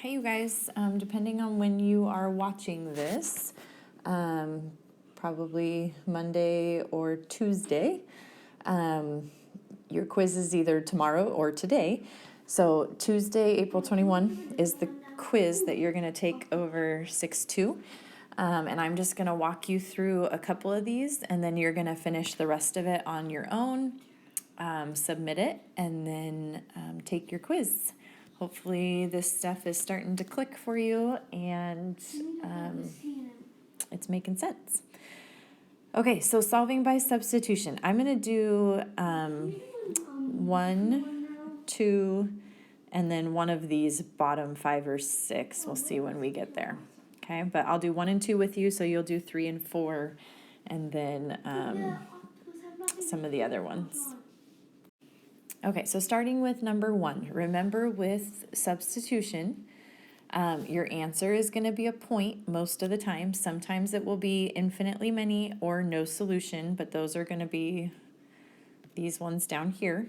Hey you guys, depending on when you are watching this, probably Monday or Tuesday, your quiz is either tomorrow or today. So Tuesday, April 21 is the quiz that you're going to take over 6-2. And I'm just going to walk you through a couple of these, and then you're going to finish the rest of it on your own, submit it, and then take your quiz. Hopefully this stuff is starting to click for you and it's making sense. Okay, so solving by substitution. I'm going to do 1, 2, and then one of these bottom 5 or 6. We'll see when we get there. Okay, but I'll do 1 and 2 with you, so you'll do 3 and 4, and then some of the other ones. Okay, so starting with number 1, remember with substitution, your answer is going to be a point most of the time. Sometimes it will be infinitely many or no solution, but those are going to be these ones down here,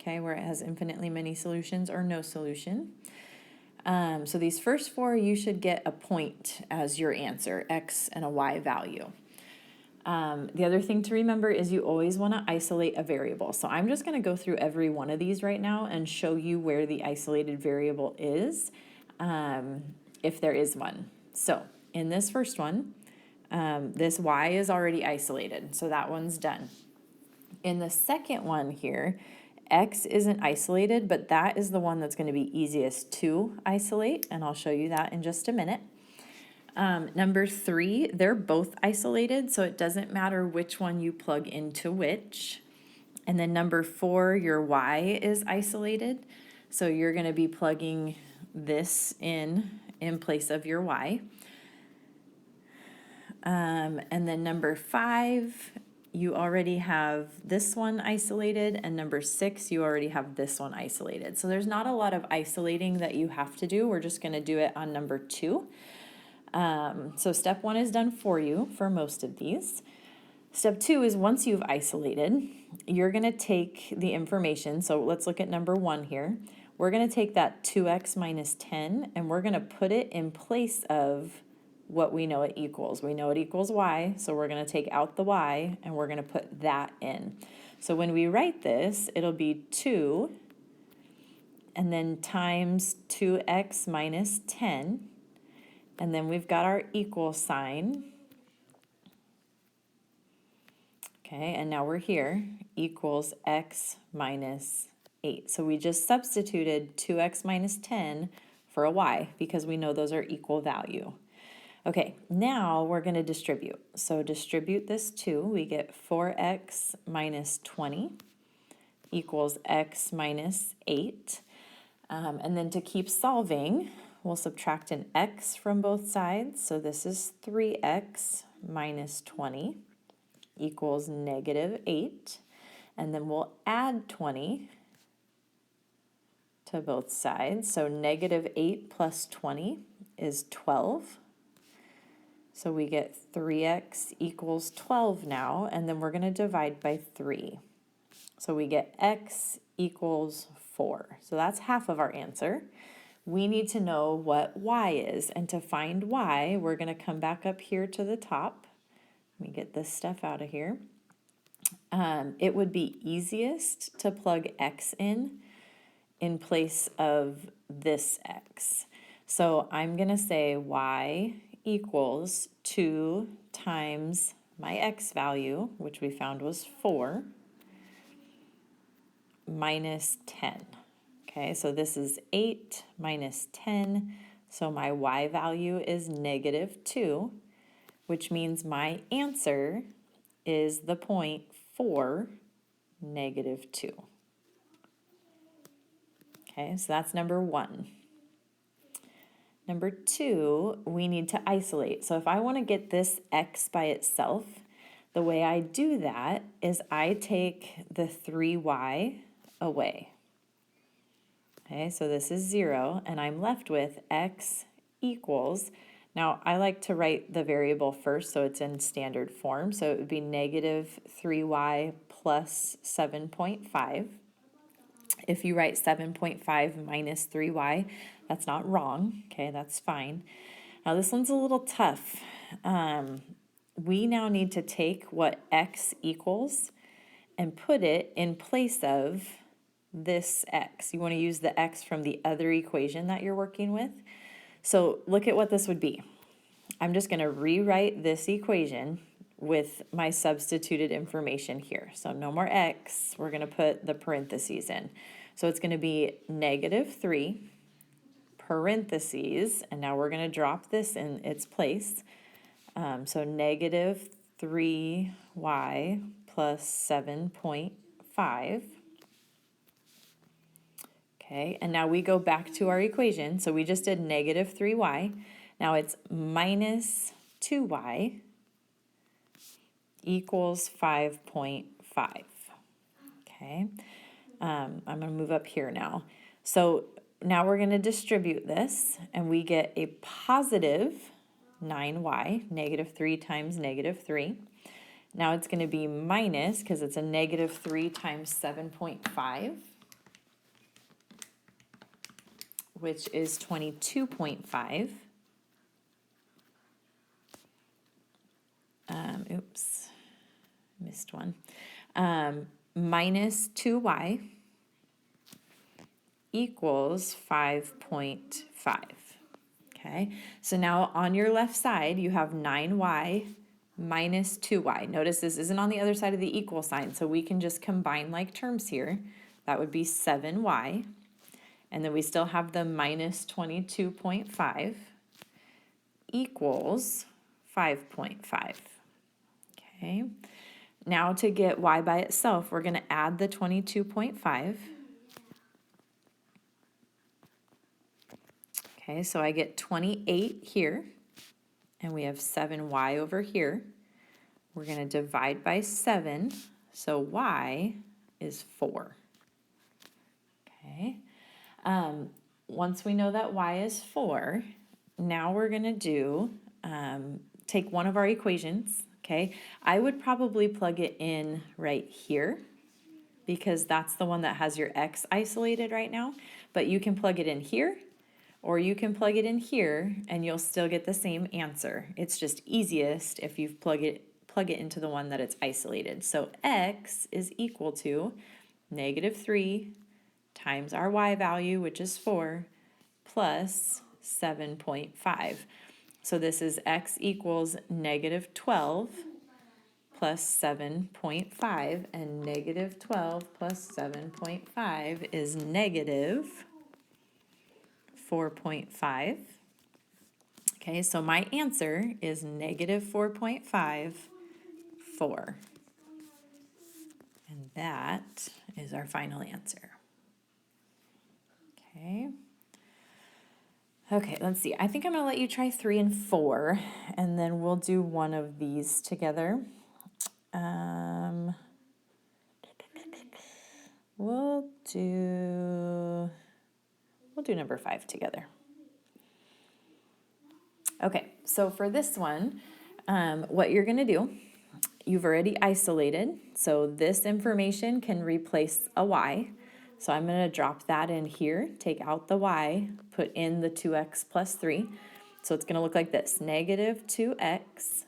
okay, where it has infinitely many solutions or no solution. So these first 4, you should get a point as your answer, X and a Y value. The other thing to remember is you always want to isolate a variable. So I'm just going to go through every one of these right now and show you where the isolated variable is, if there is one. So in this first one, this Y is already isolated, so that one's done. In the second one here, X isn't isolated, but that is the one that's going to be easiest to isolate, and I'll show you that in just a minute. Number 3, they're both isolated, so it doesn't matter which one you plug into which. And then number 4, your Y is isolated, so you're going to be plugging this in place of your Y. And then number 5, you already have this one isolated, and number 6, you already have this one isolated. So there's not a lot of isolating that you have to do. We're just going to do it on number 2. So step 1 is done for you for most of these. Step 2 is once you've isolated, you're going to take the information. So let's look at number 1 here. We're going to take that 2x minus 10 and we're going to put it in place of what we know it equals. We know it equals y, so we're going to take out the y and we're going to put that in. So when we write this, it'll be 2 and then times 2x minus 10. And then we've got our equal sign. Okay, and now we're here, equals x minus 8. So we just substituted 2x minus 10 for a y because we know those are equal value. Okay, now we're going to distribute. So distribute this 2, we get 4x minus 20 equals x minus 8. And then to keep solving, we'll subtract an x from both sides. So this is 3x minus 20 equals negative 8. And then we'll add 20 to both sides. So negative 8 plus 20 is 12. So we get 3x equals 12 now. And then we're going to divide by 3. So we get x equals 4. So that's half of our answer. We need to know what y is, and to find y, we're going to come back up here to the top. Let me get this stuff out of here. It would be easiest to plug x in place of this x. So I'm going to say y equals 2 times my x value, which we found was 4, minus 10. Okay, so this is 8 minus 10, so my y value is negative 2, which means my answer is the point 4, negative 2. Okay, so that's number 1. Number 2, we need to isolate. So if I want to get this x by itself, the way I do that is I take the 3y away. Okay, so this is 0, and I'm left with x equals, now I like to write the variable first so it's in standard form, so it would be negative 3y plus 7.5. If you write 7.5 minus 3y, that's not wrong, okay, that's fine. Now this one's a little tough. We now need to take what x equals and put it in place of this x. You want to use the x from the other equation that you're working with. So look at what this would be. I'm just going to rewrite this equation with my substituted information here. So no more x, we're going to put the parentheses in. So it's going to be -3 parentheses, and now we're going to drop this in its place. So -3y plus 7.5. Okay, and now we go back to our equation. So we just did -3y. Now it's minus 2y equals 5.5. Okay, I'm going to move up here now. So now we're going to distribute this, and we get a positive 9y, -3 times -3. Now it's going to be minus, because it's a -3 times 7.5, which is 22.5. Oops, missed one. Minus 2y equals 5.5. Okay, so now on your left side, you have 9y minus 2y. Notice this isn't on the other side of the equal sign, so we can just combine like terms here. That would be 7y. And then we still have the minus 22.5 equals 5.5. Okay, now to get y by itself, we're going to add the 22.5. Okay, so I get 28 here, and we have 7y over here. We're going to divide by 7, so y is 4. Okay, once we know that y is 4, now we're going to do, take one of our equations. Okay, I would probably plug it in right here because that's the one that has your x isolated right now, but you can plug it in here or you can plug it in here and you'll still get the same answer. It's just easiest if you plug it into the one that it's isolated. So x is equal to -3 times our y value, which is 4, plus 7.5. So this is x equals -12 plus 7.5, and -12 plus 7.5 is -4.5. Okay, so my answer is -4.5, 4. And that is our final answer. Okay. Okay, let's see. I think I'm going to let you try 3 and 4, and then we'll do one of these together. We'll do number 5 together. Okay, so for this one, what you're going to do, you've already isolated, so this information can replace a y. So I'm going to drop that in here, take out the y, put in the 2x plus 3. So it's going to look like this, -2x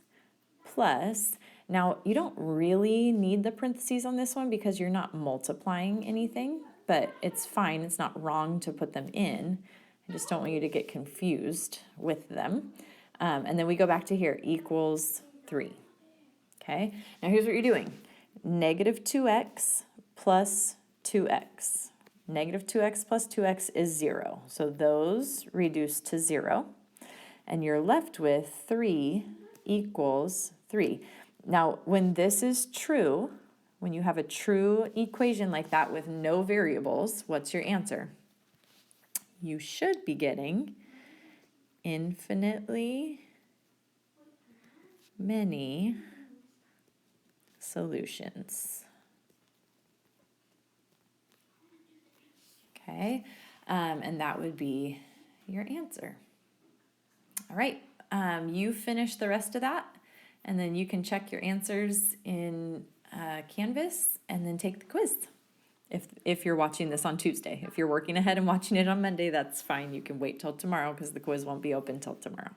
plus, now you don't really need the parentheses on this one because you're not multiplying anything, but it's fine, it's not wrong to put them in. I just don't want you to get confused with them. And then we go back to here, equals 3. Okay, now here's what you're doing. -2x plus 2x. -2x plus 2x is 0. So those reduce to 0. And you're left with 3 equals 3. Now, when this is true, when you have a true equation like that with no variables, what's your answer? You should be getting infinitely many solutions. Okay, and that would be your answer. All right, you finish the rest of that, and then you can check your answers in Canvas and then take the quiz. if you're watching this on Tuesday. If you're working ahead and watching it on Monday, that's fine. You can wait till tomorrow because the quiz won't be open till tomorrow.